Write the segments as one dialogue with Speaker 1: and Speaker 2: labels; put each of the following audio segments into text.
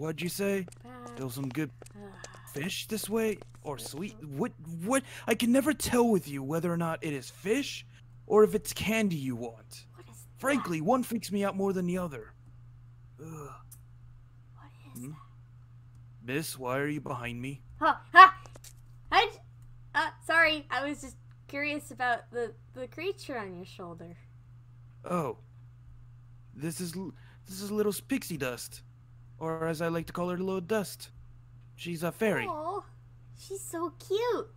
Speaker 1: What'd you say? There was some good fish this way? Or sweet? What? I can never tell with you whether or not it is fish or if it's candy you want.
Speaker 2: What is
Speaker 1: Frankly,
Speaker 2: that?
Speaker 1: one freaks me out more than the other. Ugh.
Speaker 2: What is that?
Speaker 1: Miss, why are you behind me?
Speaker 2: Huh, ha! Sorry, I was just curious about the creature on your shoulder.
Speaker 1: Oh. This is little Pixie Dust. Or as I like to call her, Little Dust. She's a fairy.
Speaker 2: Oh, she's so cute.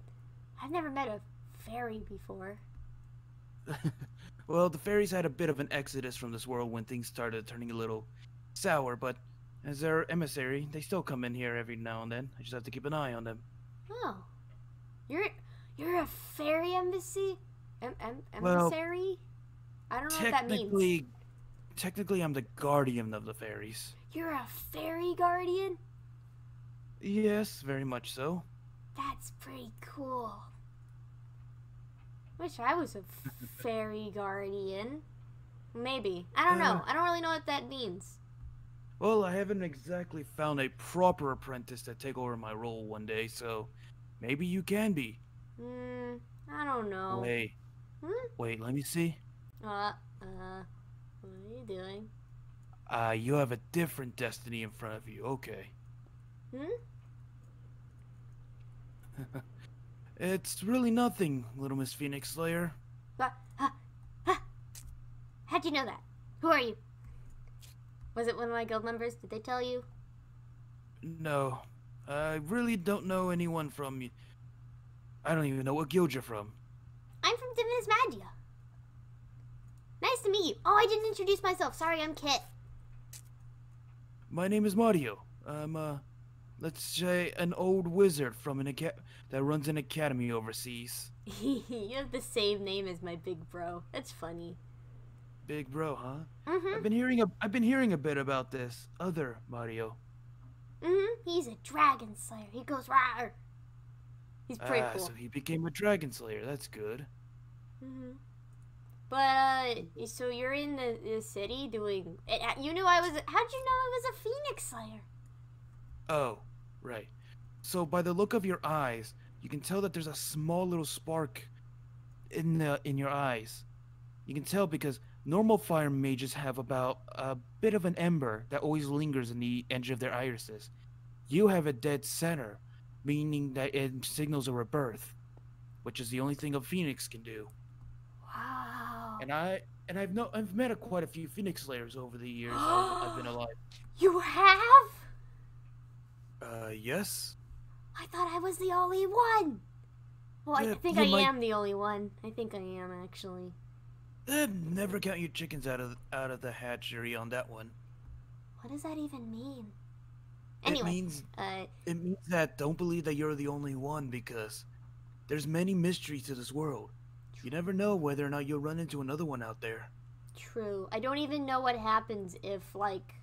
Speaker 2: I've never met a fairy before.
Speaker 1: Well, the fairies had a bit of an exodus from this world when things started turning a little sour, but as their emissary, they still come in here every now and then. I just have to keep an eye on them.
Speaker 2: Oh, you're a fairy embassy? Emissary?
Speaker 1: Well,
Speaker 2: I don't know what that means.
Speaker 1: Technically, I'm the guardian of the fairies.
Speaker 2: You're a fairy guardian?
Speaker 1: Yes, very much so.
Speaker 2: That's pretty cool. Wish I was a fairy guardian. Maybe. I don't know. I don't really know what that means.
Speaker 1: Well, I haven't exactly found a proper apprentice to take over my role one day, so maybe you can be.
Speaker 2: I don't know.
Speaker 1: Wait, let me see.
Speaker 2: What are you doing?
Speaker 1: You have a different destiny in front of you. Okay. It's really nothing, Little Miss Phoenix Slayer.
Speaker 2: How'd you know that? Who are you? Was it one of my guild members? Did they tell you?
Speaker 1: No. I really don't know anyone from... I don't even know what guild you're from.
Speaker 2: I'm from Divinus Magia. Nice to meet you. Oh, I didn't introduce myself. Sorry, I'm Kit.
Speaker 1: My name is Mario. I'm, let's say an old wizard from that runs an academy overseas.
Speaker 2: You have the same name as my big bro. That's funny.
Speaker 1: Big bro, huh? I've been hearing a bit about this other Mario.
Speaker 2: He's a dragon slayer. He goes rawr. He's pretty cool.
Speaker 1: So he became a dragon slayer. That's good.
Speaker 2: But so you're in the city doing. You knew I was. How'd you know I was a Phoenix Slayer?
Speaker 1: Oh, right. So by the look of your eyes, you can tell that there's a small little spark in your eyes. You can tell because normal fire mages have about a bit of an ember that always lingers in the edge of their irises. You have a dead center, meaning that it signals a rebirth, which is the only thing a phoenix can do.
Speaker 2: Wow.
Speaker 1: And I've met quite a few Phoenix Slayers over the years I've been alive.
Speaker 2: You have?
Speaker 1: Yes.
Speaker 2: I thought I was the only one. Well, I think I am the only one. I think I am, actually.
Speaker 1: Never count your chickens out of the hatchery on that one.
Speaker 2: What does that even mean? Anyway,
Speaker 1: it means that don't believe that you're the only one because there's many mysteries to this world. You never know whether or not you'll run into another one out there.
Speaker 2: True. I don't even know what happens if, like...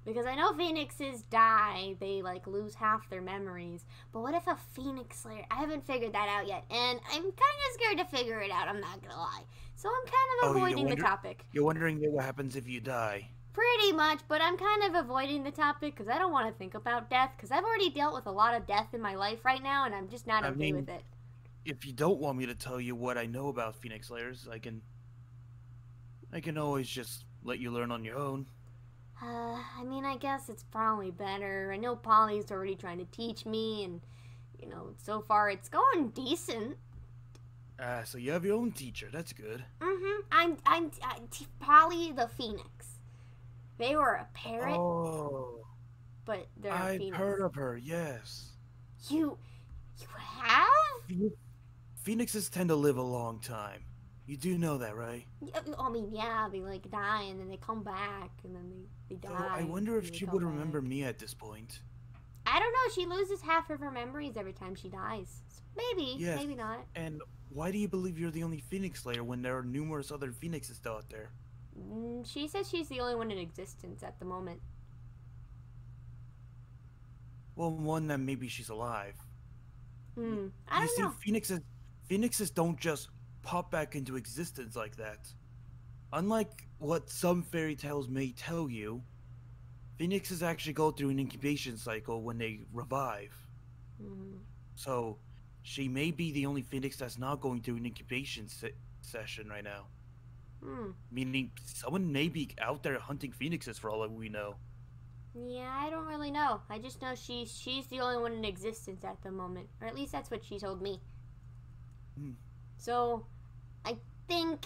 Speaker 2: Because I know phoenixes die, they, like, lose half their memories. But what if a Phoenix Slayer... I haven't figured that out yet, and I'm kind of scared to figure it out, I'm not gonna lie. So I'm kind of avoiding the topic.
Speaker 1: You're wondering what happens if you die.
Speaker 2: Pretty much, but I'm kind of avoiding the topic because I don't want to think about death. Because I've already dealt with a lot of death in my life right now, and I'm just not okay with it.
Speaker 1: If you don't want me to tell you what I know about Phoenix Slayers, I can always just let you learn on your own.
Speaker 2: I mean, I guess it's probably better. I know Polly's already trying to teach me, and, you know, so far it's going decent.
Speaker 1: So you have your own teacher. That's good.
Speaker 2: I'm Polly the Phoenix. They were a parrot.
Speaker 1: Oh.
Speaker 2: But they're a phoenix.
Speaker 1: I've heard of her, yes.
Speaker 2: You have?
Speaker 1: Phoenixes tend to live a long time. You do know that, right?
Speaker 2: I mean, yeah, they like die and then they come back and then they die.
Speaker 1: So I wonder if she would remember me at this point.
Speaker 2: I don't know. She loses half of her memories every time she dies. So maybe,
Speaker 1: yes.
Speaker 2: Maybe not.
Speaker 1: And why do you believe you're the only Phoenix Slayer when there are numerous other Phoenixes still out there?
Speaker 2: She says she's the only one in existence at the moment.
Speaker 1: Well, one that maybe she's alive.
Speaker 2: I don't know.
Speaker 1: Phoenixes don't just pop back into existence like that. Unlike what some fairy tales may tell you, Phoenixes actually go through an incubation cycle when they revive.
Speaker 2: Mm.
Speaker 1: So she may be the only Phoenix that's not going through an incubation session right now.
Speaker 2: Hmm.
Speaker 1: Meaning someone may be out there hunting Phoenixes for all that we know.
Speaker 2: Yeah, I don't really know. I just know she's the only one in existence at the moment, or at least that's what she told me.
Speaker 1: Hmm.
Speaker 2: So, I think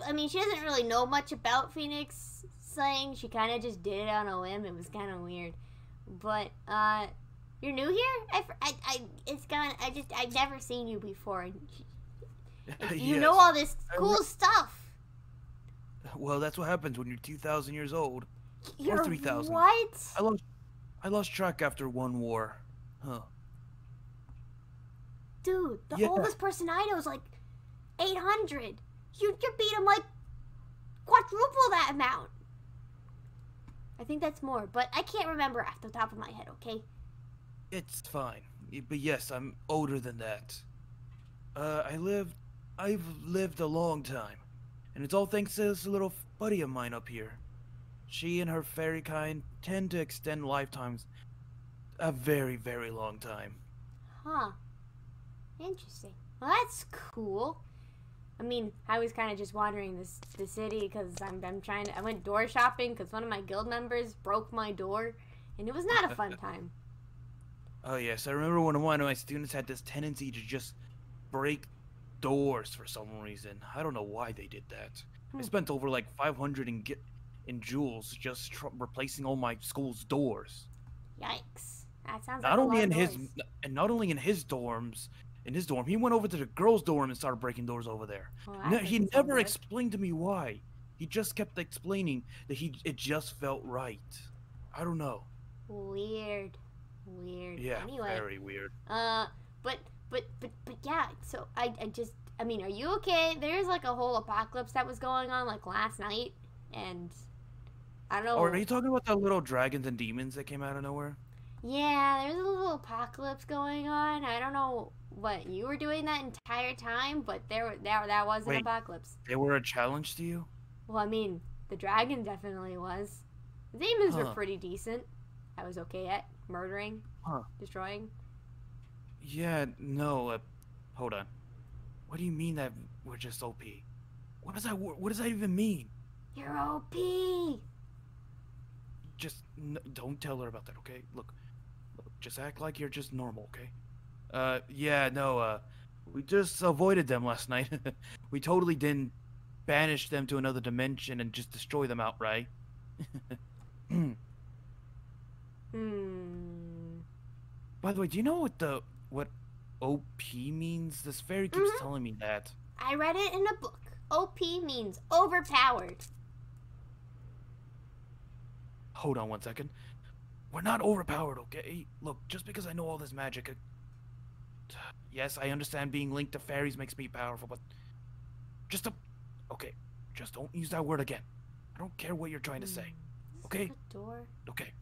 Speaker 2: I mean she doesn't really know much about Phoenix slaying. She kind of just did it on a whim. It was kind of weird, but you're new here. It's kind. I've never seen you before. And you
Speaker 1: Yes.
Speaker 2: know all this cool stuff.
Speaker 1: Well, that's what happens when you're 2,000 years old.
Speaker 2: You're
Speaker 1: 3,000.
Speaker 2: what?
Speaker 1: I lost track after one war. Huh.
Speaker 2: Dude, the
Speaker 1: Yeah.
Speaker 2: oldest person I know is like 800. You beat him like quadruple that amount. I think that's more, but I can't remember off the top of my head, okay?
Speaker 1: It's fine. But yes, I'm older than that. I've lived a long time. And it's all thanks to this little buddy of mine up here. She and her fairy kind tend to extend lifetimes a very, very long time.
Speaker 2: Huh. Interesting. Well, that's cool. I mean, I was kind of just wandering the city because I'm trying to. I went door shopping because one of my guild members broke my door, and it was not a fun time.
Speaker 1: Oh yes, I remember when one of my students had this tendency to just break doors for some reason. I don't know why they did that. I spent over like 500 in jewels just replacing all my school's doors.
Speaker 2: Yikes! That sounds
Speaker 1: Not
Speaker 2: like
Speaker 1: only
Speaker 2: a lot
Speaker 1: in
Speaker 2: of
Speaker 1: his
Speaker 2: noise.
Speaker 1: and not only in his dorms, he went over to the girls' dorm and started breaking doors over there.
Speaker 2: Well,
Speaker 1: No,
Speaker 2: that
Speaker 1: he
Speaker 2: doesn't sound
Speaker 1: never
Speaker 2: good.
Speaker 1: explained to me why. He just kept explaining that it just felt right. I don't know.
Speaker 2: Weird.
Speaker 1: Yeah,
Speaker 2: Anyway,
Speaker 1: very weird.
Speaker 2: but yeah. So I mean, are you okay? There's like a whole apocalypse that was going on like last night, and I don't know.
Speaker 1: Oh, are you talking about the little dragons and demons that came out of nowhere?
Speaker 2: Yeah, there's a little apocalypse going on. I don't know what you were doing that entire time, but that was an
Speaker 1: Wait.
Speaker 2: apocalypse.
Speaker 1: They were a challenge to you?
Speaker 2: Well, I mean, the dragon definitely was. The demons were
Speaker 1: Huh.
Speaker 2: pretty decent. I was okay at murdering,
Speaker 1: Huh.
Speaker 2: destroying.
Speaker 1: Yeah, no. Hold on. What do you mean that we're just OP? What does that even mean?
Speaker 2: You're OP.
Speaker 1: Just don't tell her about that, okay? Look, just act like you're just normal, okay? Yeah, no, we just avoided them last night. We totally didn't banish them to another dimension and just destroy them outright. By the way, do you know what OP means? This fairy keeps
Speaker 2: Mhm.
Speaker 1: telling me that.
Speaker 2: I read it in a book. OP means overpowered.
Speaker 1: Hold on one second. We're not overpowered, okay? Look, just because I know all this magic, yes, I understand being linked to fairies makes me powerful, but okay, just don't use that word again. I don't care what you're trying to say, okay?
Speaker 2: The door.
Speaker 1: Okay.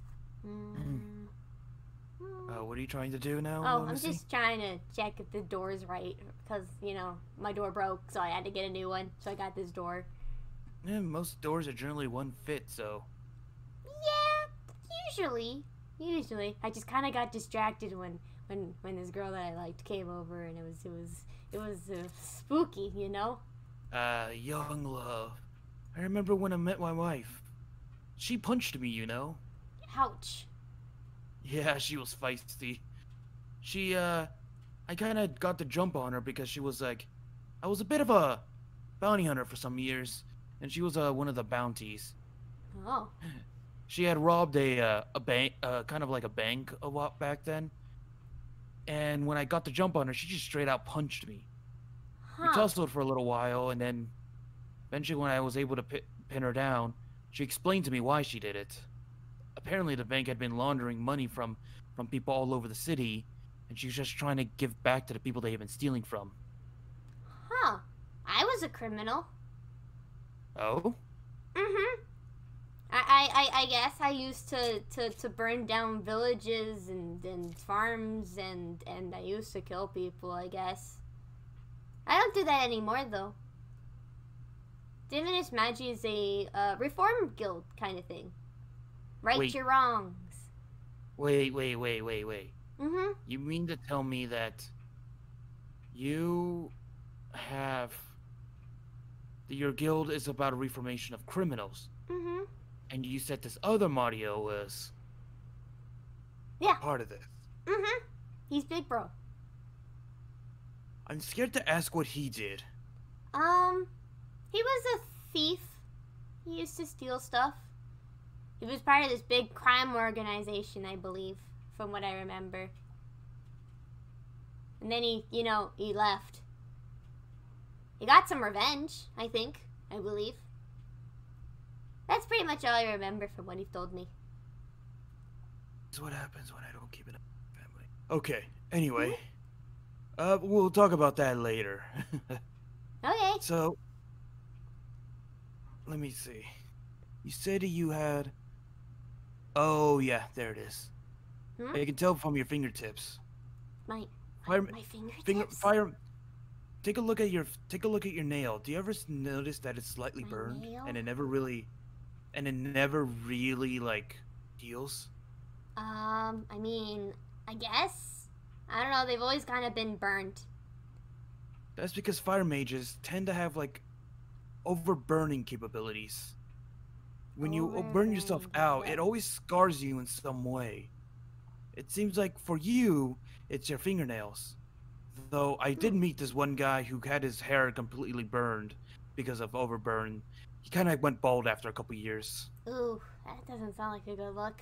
Speaker 2: Mm.
Speaker 1: What are you trying to do now?
Speaker 2: Oh, I'm
Speaker 1: Missy?
Speaker 2: just trying to check if the door's right because my door broke, so I had to get a new one. So I got this door.
Speaker 1: Yeah, most doors are generally one fit, so.
Speaker 2: Yeah, usually. I just kind of got distracted when this girl that I liked came over, and it was spooky, you know.
Speaker 1: Young love. I remember when I met my wife. She punched me, you know.
Speaker 2: Ouch.
Speaker 1: Yeah, she was feisty. I kind of got the jump on her because she was like, I was a bit of a bounty hunter for some years, and she was one of the bounties.
Speaker 2: Oh.
Speaker 1: She had robbed a bank, kind of like a bank a while back then. And when I got the jump on her, she just straight out punched me. We
Speaker 2: Huh.
Speaker 1: tussled for a little while, and then eventually, when I was able to pin her down, she explained to me why she did it. Apparently, the bank had been laundering money from people all over the city, and she was just trying to give back to the people they had been stealing from.
Speaker 2: Huh. I was a criminal.
Speaker 1: Oh?
Speaker 2: Mm-hmm. I guess I used to burn down villages and farms and I used to kill people, I guess. I don't do that anymore, though. Divinus Magi is a reform guild kind of thing. Right
Speaker 1: Wait,
Speaker 2: your wrongs.
Speaker 1: wait.
Speaker 2: Mm-hmm.
Speaker 1: You mean to tell me that you have your guild is about a reformation of criminals,
Speaker 2: Mm-hmm.
Speaker 1: and you said this other Mario was a
Speaker 2: Yeah.
Speaker 1: part of this?
Speaker 2: Mm-hmm. He's big bro.
Speaker 1: I'm scared to ask what he did.
Speaker 2: He was a thief. He used to steal stuff. He was part of this big crime organization, I believe, from what I remember. And then he left. He got some revenge, I believe. That's pretty much all I remember from what he told me.
Speaker 1: This is what happens when I don't keep it up with my family. Okay, anyway. We'll talk about that later.
Speaker 2: Okay.
Speaker 1: So, let me see. You said you had... Oh, yeah, there it is.
Speaker 2: Hmm?
Speaker 1: I can tell from your fingertips.
Speaker 2: My
Speaker 1: Fire,
Speaker 2: fingertips?
Speaker 1: fire. Take a look at your nail. Do you ever notice that it's slightly
Speaker 2: My
Speaker 1: burned
Speaker 2: nail?
Speaker 1: and it never really like heals?
Speaker 2: I mean, I guess. I don't know, they've always kind of been burnt.
Speaker 1: That's because fire mages tend to have like overburning capabilities. When you burn yourself
Speaker 2: Overburning
Speaker 1: out, it
Speaker 2: capabilities.
Speaker 1: always scars you in some way. It seems like for you, it's your fingernails. Though I did meet this one guy who had his hair completely burned because of overburn. He kind of went bald after a couple years.
Speaker 2: Ooh, that doesn't sound like a good look.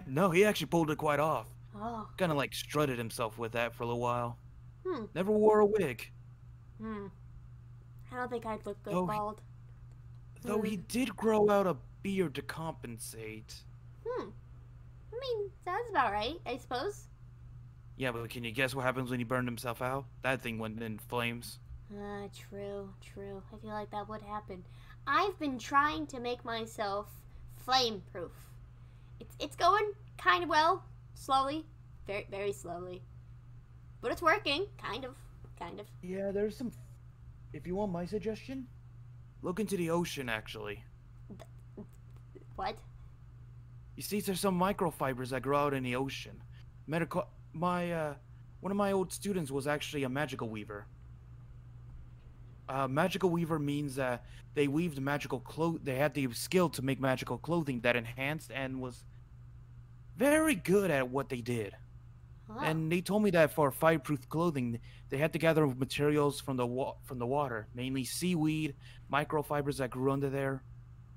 Speaker 1: No, he actually pulled it quite off.
Speaker 2: Oh.
Speaker 1: Kind of like strutted himself with that for a little while.
Speaker 2: Hmm.
Speaker 1: Never wore a wig.
Speaker 2: I don't think I'd look good
Speaker 1: Oh,
Speaker 2: bald.
Speaker 1: Though he did grow out a beard to compensate.
Speaker 2: I mean, sounds about right, I suppose.
Speaker 1: Yeah, but can you guess what happens when he burned himself out? That thing went in flames.
Speaker 2: True. I feel like that would happen. I've been trying to make myself flame-proof. It's going kind of well, slowly, very very slowly, but it's working, kind of.
Speaker 1: Yeah, there's some... If you want my suggestion, look into the ocean, actually.
Speaker 2: What?
Speaker 1: You see, there's some microfibers that grow out in the ocean. One of my old students was actually a magical weaver. Magical weaver means that they weaved they had the skill to make magical clothing that enhanced and was very good at what they did.
Speaker 2: Oh.
Speaker 1: And they told me that for fireproof clothing, they had to gather materials from the water, mainly seaweed, microfibers that grew under there,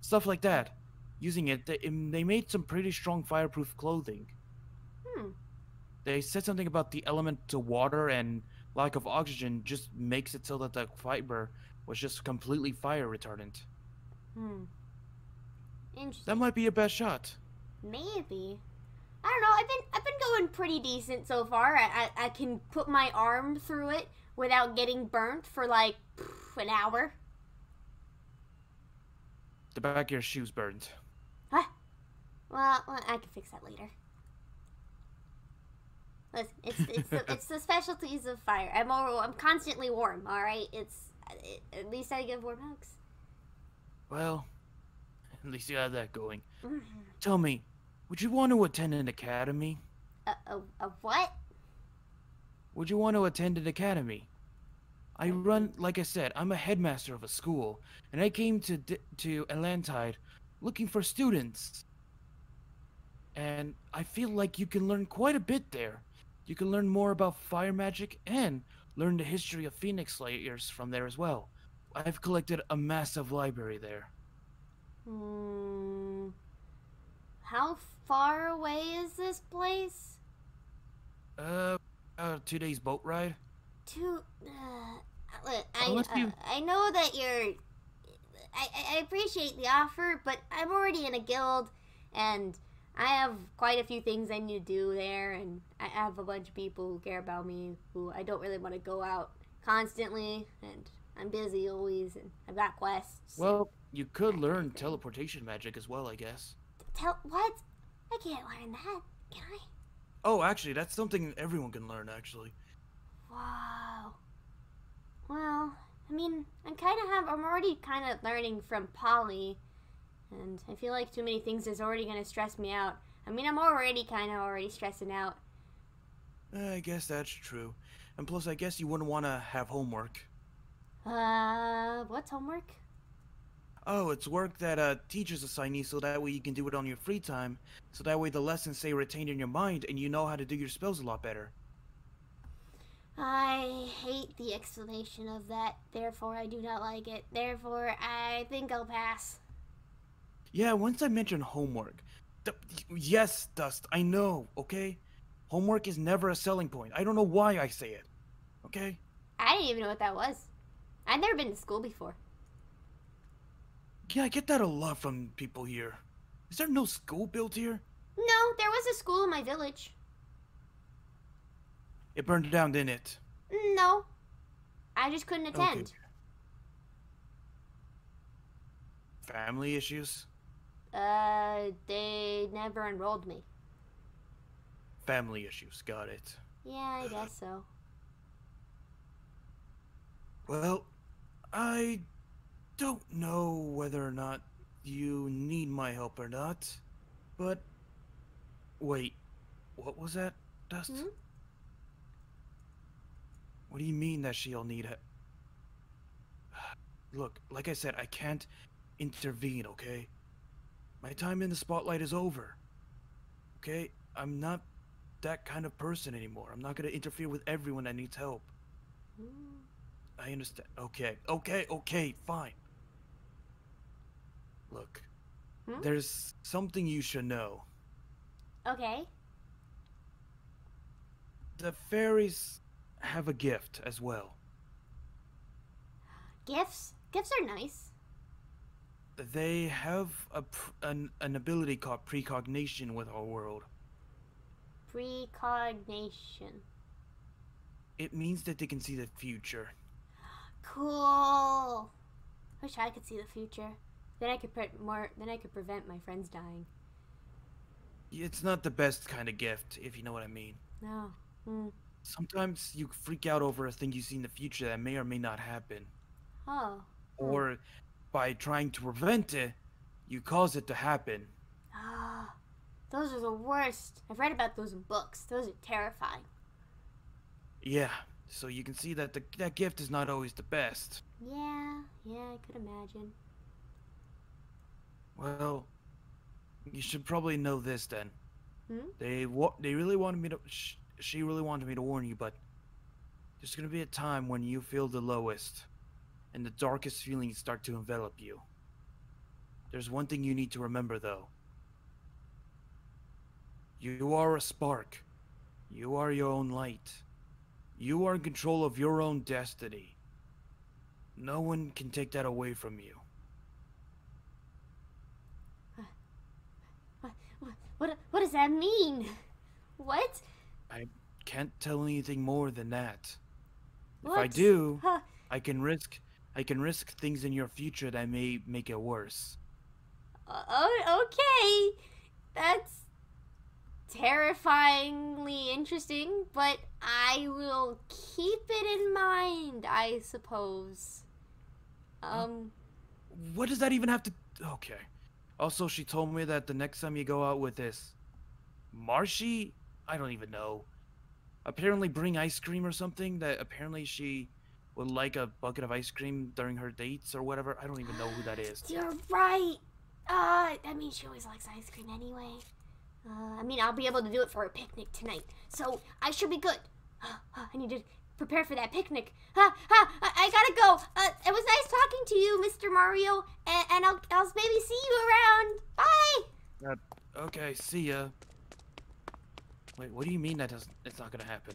Speaker 1: stuff like that. Using it, they made some pretty strong fireproof clothing. They said something about the element to water and lack of oxygen just makes it so that the fiber was just completely fire retardant.
Speaker 2: Interesting.
Speaker 1: That might be your best shot.
Speaker 2: Maybe. I don't know. I've been going pretty decent so far. I can put my arm through it without getting burnt for like an hour.
Speaker 1: The back of your shoes burned.
Speaker 2: Huh? Well, I can fix that later. Listen, it's the specialties of fire. I'm constantly warm. All right. At least I give warm hugs.
Speaker 1: Well, at least you have that going. Tell me, would you want to attend an academy?
Speaker 2: A what?
Speaker 1: Would you want to attend an academy? Like I said, I'm a headmaster of a school, and I came to Atlantide looking for students. And I feel like you can learn quite a bit there. You can learn more about fire magic and learn the history of Phoenix Slayers from there as well. I've collected a massive library there.
Speaker 2: How far away is this place?
Speaker 1: 2 days boat ride.
Speaker 2: I know that you're... I appreciate the offer, but I'm already in a guild, and I have quite a few things I need to do there, and I have a bunch of people who care about me, who I don't really want to go out constantly, and I'm busy always, and I've got quests.
Speaker 1: Well, you could learn teleportation magic as well, I guess.
Speaker 2: What? I can't learn that, can I?
Speaker 1: Oh, actually, that's something everyone can learn, actually.
Speaker 2: Wow. Well, I mean, I'm already kind of learning from Polly, And I feel like too many things is already gonna stress me out. I mean, I'm already kind of already stressing out.
Speaker 1: I guess that's true. And plus, I guess you wouldn't want to have homework.
Speaker 2: What's homework?
Speaker 1: Oh, it's work that teachers assign you so that way you can do it on your free time. So that way the lessons stay retained in your mind and you know how to do your spells a lot better.
Speaker 2: I hate the explanation of that. Therefore, I do not like it. Therefore, I think I'll pass.
Speaker 1: Yeah, once I mentioned homework. Yes, Dust, I know, okay? Homework is never a selling point. I don't know why I say it, okay?
Speaker 2: I didn't even know what that was. I've never been to school before.
Speaker 1: Yeah, I get that a lot from people here. Is there no school built here?
Speaker 2: No, there was a school in my village.
Speaker 1: It burned down, didn't it?
Speaker 2: No. I just couldn't attend.
Speaker 1: Okay. Family issues?
Speaker 2: They never enrolled me.
Speaker 1: Family issues, got it.
Speaker 2: Yeah, I guess so.
Speaker 1: Well, I don't know whether or not you need my help or not, but... Wait, what was that, Dust?
Speaker 2: Hmm?
Speaker 1: What do you mean that she'll need it? Look, like I said, I can't intervene, okay? My time in the spotlight is over. Okay? I'm not that kind of person anymore. I'm not gonna interfere with everyone that needs help. I understand. Okay, fine. Look, there's something you should know.
Speaker 2: Okay.
Speaker 1: The fairies have a gift as well.
Speaker 2: Gifts? Gifts are nice.
Speaker 1: They have an ability called precognition with our world.
Speaker 2: Precognition.
Speaker 1: It means that they can see the future.
Speaker 2: Cool. Wish I could see the future. Then I could prevent my friends dying.
Speaker 1: It's not the best kind of gift, if you know what I mean.
Speaker 2: No.
Speaker 1: Sometimes you freak out over a thing you see in the future that may or may not happen.
Speaker 2: Oh.
Speaker 1: Or by trying to prevent it, you cause it to happen.
Speaker 2: Ah. Those are the worst. I've read about those in books. Those are terrifying.
Speaker 1: Yeah, so you can see that that gift is not always the best.
Speaker 2: Yeah, I could imagine.
Speaker 1: Well, you should probably know this then.
Speaker 2: Hmm?
Speaker 1: They really wanted me to. She really wanted me to warn you, but there's gonna be a time when you feel the lowest, and the darkest feelings start to envelop you. There's one thing you need to remember, though. You are a spark. You are your own light. You are in control of your own destiny. No one can take that away from you.
Speaker 2: What does that mean? What?
Speaker 1: I can't tell anything more than that.
Speaker 2: What?
Speaker 1: If I do, I can risk things in your future that may make it worse.
Speaker 2: Okay. That's terrifyingly interesting, but I will keep it in mind, I suppose.
Speaker 1: What does that even have to... Okay. Also, she told me that the next time you go out with this Marshy, I don't even know. Apparently bring ice cream or something, that apparently she would like a bucket of ice cream during her dates or whatever. I don't even know who that is.
Speaker 2: You're right. I mean, she always likes ice cream anyway. I mean, I'll be able to do it for a picnic tonight, so I should be good. I need to prepare for that picnic. I gotta go. It was nice talking to you, Mr. Mario, and I'll maybe see you around. Bye.
Speaker 1: Okay, see ya. Wait, what do you mean it's not gonna happen?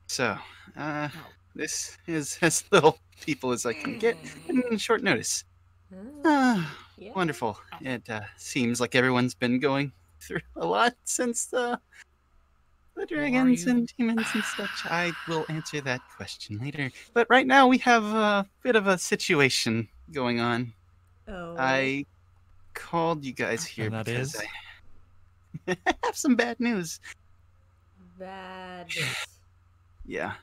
Speaker 3: So, this is as little people as I can get in short notice.
Speaker 2: Yeah.
Speaker 3: Wonderful. It seems like everyone's been going through a lot since the dragons and demons and such. I will answer that question later. But right now we have a bit of a situation going on.
Speaker 4: Oh.
Speaker 3: I called you guys here
Speaker 4: And that
Speaker 3: because
Speaker 4: is?
Speaker 3: I have some bad news.
Speaker 4: Bad.
Speaker 3: Yeah.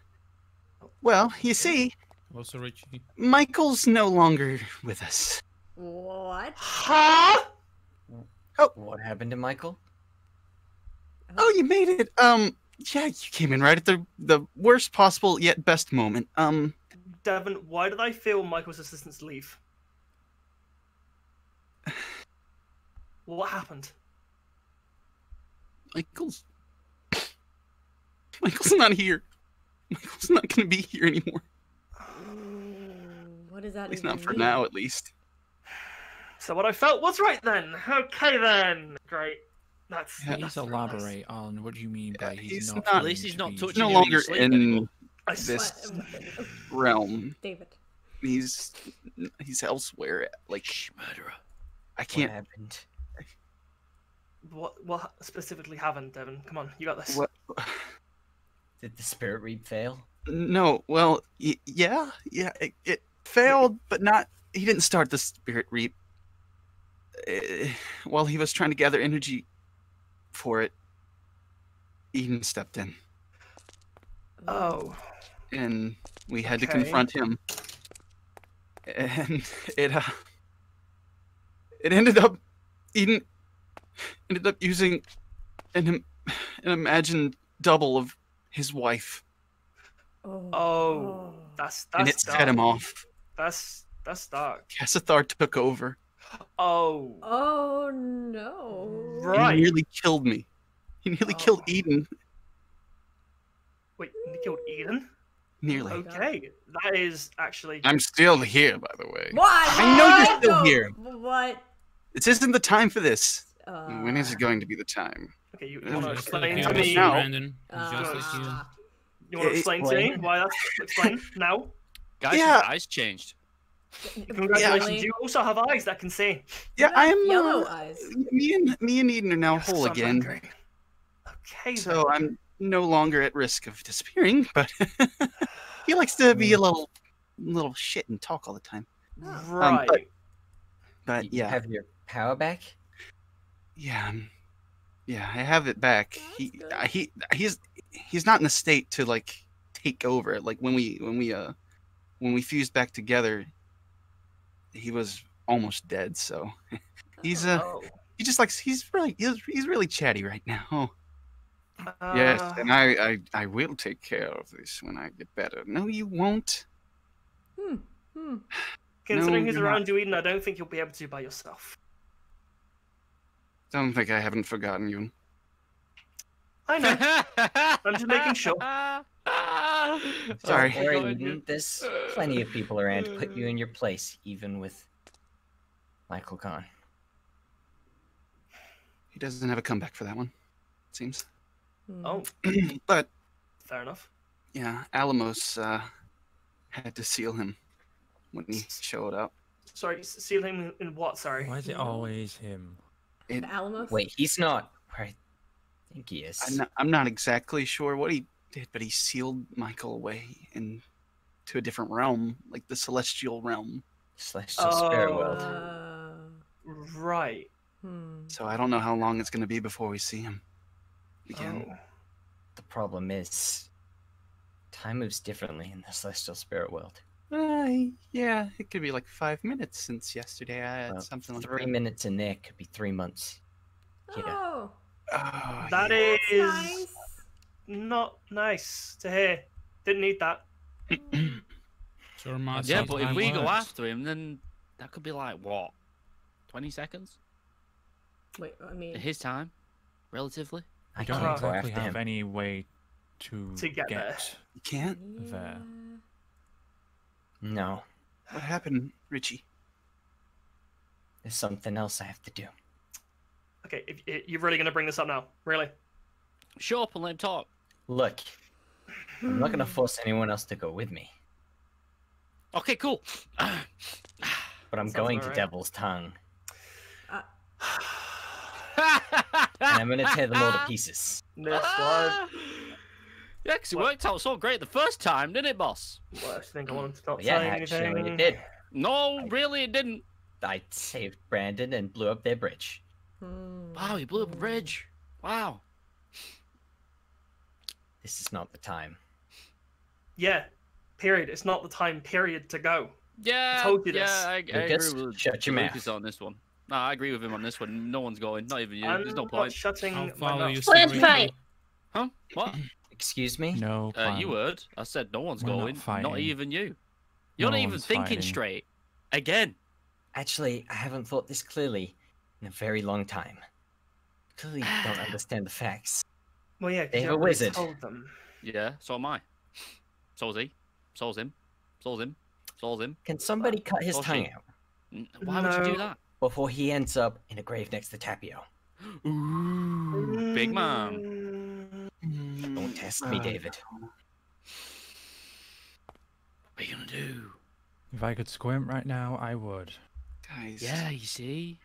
Speaker 3: Well, you see,
Speaker 5: Also, Richie.
Speaker 3: Michael's no longer with us.
Speaker 4: What? What?
Speaker 5: Huh?
Speaker 6: What happened to Michael?
Speaker 3: Oh, you made it. Yeah, you came in right at the worst possible yet best moment.
Speaker 5: Devon, why did I feel Michael's assistants leave? What happened?
Speaker 3: Michael's not here. Michael's not gonna be here anymore.
Speaker 4: What does that
Speaker 3: At least
Speaker 4: even
Speaker 3: not for
Speaker 4: mean?
Speaker 3: now, at least.
Speaker 5: So what I felt was right then. Okay then. Great. That's.
Speaker 3: Yeah.
Speaker 7: Please
Speaker 5: that's nice.
Speaker 7: elaborate on what you mean by
Speaker 3: he's
Speaker 7: not.
Speaker 3: not-
Speaker 8: At least he's not
Speaker 3: He's
Speaker 8: touching
Speaker 3: no
Speaker 8: you in
Speaker 3: longer
Speaker 8: your sleep
Speaker 3: in
Speaker 8: anymore.
Speaker 5: I
Speaker 3: this
Speaker 4: What?
Speaker 3: realm.
Speaker 4: David.
Speaker 3: He's elsewhere. Like,
Speaker 8: Shh, murderer.
Speaker 3: I
Speaker 6: What
Speaker 3: can't.
Speaker 6: happened?
Speaker 5: What specifically happened, Devon? Come on, you got this.
Speaker 3: What?
Speaker 6: Did the spirit reap fail?
Speaker 3: No. Well, yeah. It failed, but not. He didn't start the spirit reap. While he was trying to gather energy for it, Eden stepped in,
Speaker 5: Oh.
Speaker 3: and we had to
Speaker 5: Okay.
Speaker 3: confront him. And it ended up Eden ended up using an imagined double of his wife,
Speaker 5: Oh. That's
Speaker 3: and it
Speaker 5: dark.
Speaker 3: set him off.
Speaker 5: That's dark.
Speaker 3: Cassithar took over
Speaker 5: Oh.
Speaker 4: Oh no.
Speaker 3: and
Speaker 5: Right.
Speaker 3: nearly killed me. He nearly killed
Speaker 5: Oh.
Speaker 3: Eden.
Speaker 5: Wait, he killed Eden?
Speaker 3: Nearly.
Speaker 4: Oh. God.
Speaker 5: Okay. That is actually.
Speaker 3: I'm still here, by the way.
Speaker 4: Why?
Speaker 3: I know you're
Speaker 4: What?
Speaker 3: still
Speaker 4: No.
Speaker 3: here.
Speaker 4: What?
Speaker 3: This isn't the time for this.
Speaker 4: Uh,
Speaker 3: When is it going to be the time?
Speaker 5: Okay, you
Speaker 3: Just
Speaker 5: want to
Speaker 3: like
Speaker 5: explain
Speaker 3: you
Speaker 5: to
Speaker 3: was
Speaker 5: me?
Speaker 3: now.
Speaker 7: Brandon.
Speaker 4: uh,
Speaker 7: Just like you.
Speaker 5: You want to explain to me
Speaker 6: Explain.
Speaker 5: why that's explain now?
Speaker 8: Guys,
Speaker 3: Yeah.
Speaker 8: his eyes changed.
Speaker 5: Congratulations,
Speaker 4: Really?
Speaker 5: you also have eyes that can see.
Speaker 3: Yeah,
Speaker 4: You
Speaker 3: I
Speaker 4: have
Speaker 3: am.
Speaker 4: yellow eyes.
Speaker 3: Me and Eden are now
Speaker 5: Yes,
Speaker 3: whole
Speaker 5: I'm
Speaker 3: again,
Speaker 5: angry. Okay,
Speaker 3: so I'm no longer at risk of disappearing. But he likes to be a little shit and talk all the time.
Speaker 5: then. Right.
Speaker 3: But
Speaker 6: You
Speaker 3: yeah,
Speaker 6: have your power back?
Speaker 3: yeah, I have it back.
Speaker 4: That's
Speaker 3: He's not in a state to like take over. Like when we fused back together, he was almost dead. So he's
Speaker 5: Oh.
Speaker 3: he just likes he's really chatty right now. Yes, and I will take care of this when I get better. No, you won't.
Speaker 5: Considering
Speaker 3: No,
Speaker 5: he's
Speaker 3: you're
Speaker 5: around you, Eden, I don't think you'll be able to by yourself.
Speaker 3: Don't think I haven't forgotten you.
Speaker 5: I know. I'm just making sure.
Speaker 3: Sorry.
Speaker 6: Don't worry, Eden, there's plenty of people around to put you in your place, even with Michael gone.
Speaker 3: He doesn't have a comeback for that one, it seems.
Speaker 5: Oh,
Speaker 3: But
Speaker 5: fair enough.
Speaker 3: yeah, Alamos had to seal him when he showed up.
Speaker 5: Sorry, seal him in what? Sorry.
Speaker 7: Why is it always him?
Speaker 3: It,
Speaker 4: Alamos?
Speaker 6: Wait, he's not where I think he is.
Speaker 3: I'm not exactly sure what he did, but he sealed Michael away to a different realm, like the celestial realm.
Speaker 6: Celestial spirit
Speaker 5: Oh.
Speaker 6: world.
Speaker 5: Right.
Speaker 3: So I don't know how long it's going to be before we see him again.
Speaker 5: Oh.
Speaker 6: The problem is, time moves differently in the celestial spirit world.
Speaker 3: Yeah, it could be like 5 minutes since yesterday I had
Speaker 6: Well,
Speaker 3: something like
Speaker 6: 3
Speaker 3: that.
Speaker 6: minutes in there could be 3 months. Yeah.
Speaker 4: Oh,
Speaker 3: Oh,
Speaker 5: That
Speaker 3: yeah.
Speaker 5: is
Speaker 4: nice.
Speaker 5: not nice to hear. Didn't need that.
Speaker 7: So reminds
Speaker 8: Yeah,
Speaker 7: me
Speaker 8: but
Speaker 7: of
Speaker 8: if
Speaker 7: my
Speaker 8: we go
Speaker 7: words.
Speaker 8: after him, then that could be like, what? 20 seconds?
Speaker 4: Wait, I mean,
Speaker 8: At his time? Relatively?
Speaker 6: I
Speaker 7: I don't
Speaker 6: can't go
Speaker 7: exactly
Speaker 6: after
Speaker 7: have
Speaker 6: him.
Speaker 7: any way to
Speaker 5: get there.
Speaker 3: You can't?
Speaker 7: there.
Speaker 6: No,
Speaker 3: What happened, Richie?
Speaker 6: there's something else I have to do.
Speaker 5: Okay, if you're really gonna bring this up now, really?
Speaker 8: Shut up and let him talk.
Speaker 6: Look, I'm not going to force anyone else to go with me,
Speaker 8: Okay, cool.
Speaker 6: but I'm
Speaker 5: Sounds
Speaker 6: going to
Speaker 5: alright.
Speaker 6: Devil's Tongue, and I'm going to tear them all to pieces.
Speaker 5: This was
Speaker 8: Yeah, because it
Speaker 5: What?
Speaker 8: worked out so great the first time, didn't it, boss?
Speaker 5: worst thing I wanted to stop
Speaker 6: But yeah,
Speaker 5: saying
Speaker 6: actually,
Speaker 5: anything.
Speaker 6: it did.
Speaker 8: No, really, it didn't.
Speaker 6: I saved Brandon and blew up their bridge.
Speaker 8: Wow, you blew up a bridge. Wow.
Speaker 6: This is not the time.
Speaker 5: Yeah. Period. It's not the time. Period to go.
Speaker 8: Yeah,
Speaker 5: told you
Speaker 8: yeah,
Speaker 5: this.
Speaker 8: I
Speaker 6: Lucas,
Speaker 8: agree with
Speaker 6: shut your
Speaker 8: Lucas
Speaker 6: mouth.
Speaker 8: on this one. No, I agree with him on this one. No one's going. Not even you.
Speaker 5: I'm
Speaker 8: There's no
Speaker 5: not
Speaker 8: point.
Speaker 5: shutting
Speaker 7: I'll
Speaker 5: my
Speaker 7: follow
Speaker 5: mouth.
Speaker 7: you.
Speaker 2: Let's
Speaker 7: Sabrina.
Speaker 2: fight.
Speaker 8: Huh? What?
Speaker 6: Excuse me?
Speaker 7: No plan.
Speaker 8: You heard. I said no one's
Speaker 7: We're not
Speaker 8: going. Not
Speaker 7: fighting.
Speaker 8: even you. You're
Speaker 7: No
Speaker 8: not even
Speaker 7: one's
Speaker 8: thinking
Speaker 7: fighting.
Speaker 8: straight. Again.
Speaker 6: Actually, I haven't thought this clearly in a very long time. Clearly don't understand the facts.
Speaker 5: Well, yeah, 'cause
Speaker 6: They
Speaker 5: you
Speaker 6: have a
Speaker 5: already
Speaker 6: wizard.
Speaker 5: told them.
Speaker 8: Yeah, so am I. So's he. So's him. So's him. So's him.
Speaker 6: Can somebody cut his
Speaker 8: Oh,
Speaker 6: tongue
Speaker 8: shit.
Speaker 6: out
Speaker 8: Why would you do
Speaker 5: No.
Speaker 8: that?
Speaker 6: before he ends up in a grave next to Tapio?
Speaker 8: Ooh, big man.
Speaker 6: Don't test me, David.
Speaker 8: What are you gonna do?
Speaker 7: If I could squint right now, I would.
Speaker 3: Guys.
Speaker 8: Yeah, you see.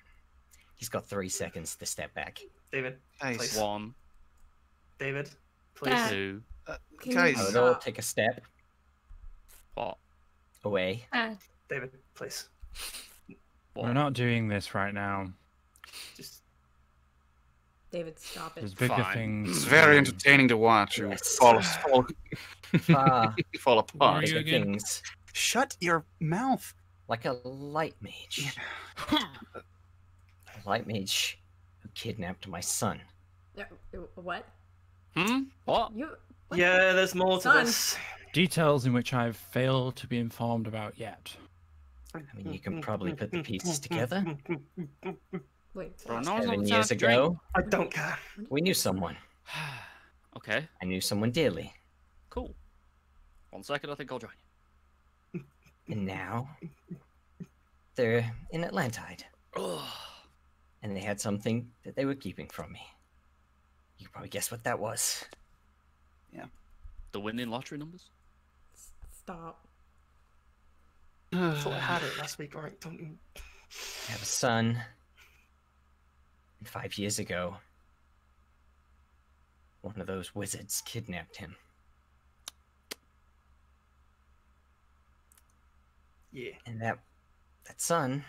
Speaker 6: He's got 3 seconds to step back.
Speaker 5: David,
Speaker 3: Guys.
Speaker 5: please.
Speaker 8: 1,
Speaker 5: David, please.
Speaker 2: Dad.
Speaker 8: 2.
Speaker 4: Can you
Speaker 3: Guys.
Speaker 6: I would all
Speaker 4: stop?
Speaker 6: take a step
Speaker 8: What?
Speaker 6: away.
Speaker 5: David, please.
Speaker 8: What?
Speaker 7: We're not doing this right now.
Speaker 5: Just
Speaker 4: David, stop
Speaker 7: There's
Speaker 4: it.
Speaker 7: bigger
Speaker 8: Fine.
Speaker 7: things.
Speaker 3: It's
Speaker 7: to
Speaker 3: very
Speaker 7: do.
Speaker 3: entertaining to watch you
Speaker 6: Yes.
Speaker 3: fall
Speaker 6: Far
Speaker 3: fall apart.
Speaker 7: Are you
Speaker 6: bigger
Speaker 7: again?
Speaker 6: things.
Speaker 3: Shut your mouth.
Speaker 6: Like a light mage. A light mage who kidnapped my son.
Speaker 4: What?
Speaker 8: What?
Speaker 4: You? What?
Speaker 5: yeah, there's more to
Speaker 4: Son.
Speaker 5: this.
Speaker 7: Details in which I've failed to be informed about yet.
Speaker 6: I mean, you can probably put the pieces together.
Speaker 4: Wait.
Speaker 8: Bro,
Speaker 4: what?
Speaker 8: no one's
Speaker 6: 7
Speaker 8: on
Speaker 6: years
Speaker 8: time to drink.
Speaker 6: ago,
Speaker 5: I don't care.
Speaker 6: we knew someone.
Speaker 8: Okay,
Speaker 6: I knew someone dearly.
Speaker 8: cool. 1 second, I think I'll join you.
Speaker 6: And now, they're in Atlantide.
Speaker 8: Ugh.
Speaker 6: And they had something that they were keeping from me. You can probably guess what that was.
Speaker 8: The winning lottery numbers?
Speaker 4: Stop.
Speaker 5: I thought I had it last week. Alright, don't you?
Speaker 6: I have a son. And 5 years ago, one of those wizards kidnapped him.
Speaker 5: Yeah.
Speaker 6: And that son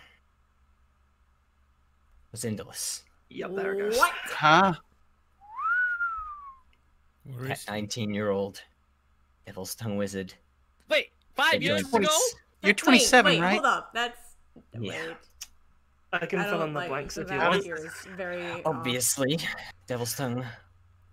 Speaker 6: was Indolus.
Speaker 5: Yep, there it goes.
Speaker 4: What?
Speaker 3: Huh?
Speaker 7: Where
Speaker 6: That
Speaker 7: is
Speaker 6: 19-year-old Devil's Tongue wizard.
Speaker 8: Wait, 5
Speaker 6: that
Speaker 8: years
Speaker 6: joined-
Speaker 8: ago?
Speaker 3: You're 27,
Speaker 4: wait,
Speaker 3: right?
Speaker 4: Hold up. That's.
Speaker 6: Yeah.
Speaker 4: Wait.
Speaker 5: I can
Speaker 4: I
Speaker 5: fill
Speaker 4: don't
Speaker 5: in the
Speaker 4: like
Speaker 5: blanks if you
Speaker 4: that
Speaker 5: want.
Speaker 4: here is very
Speaker 6: Obviously, Devil's Tongue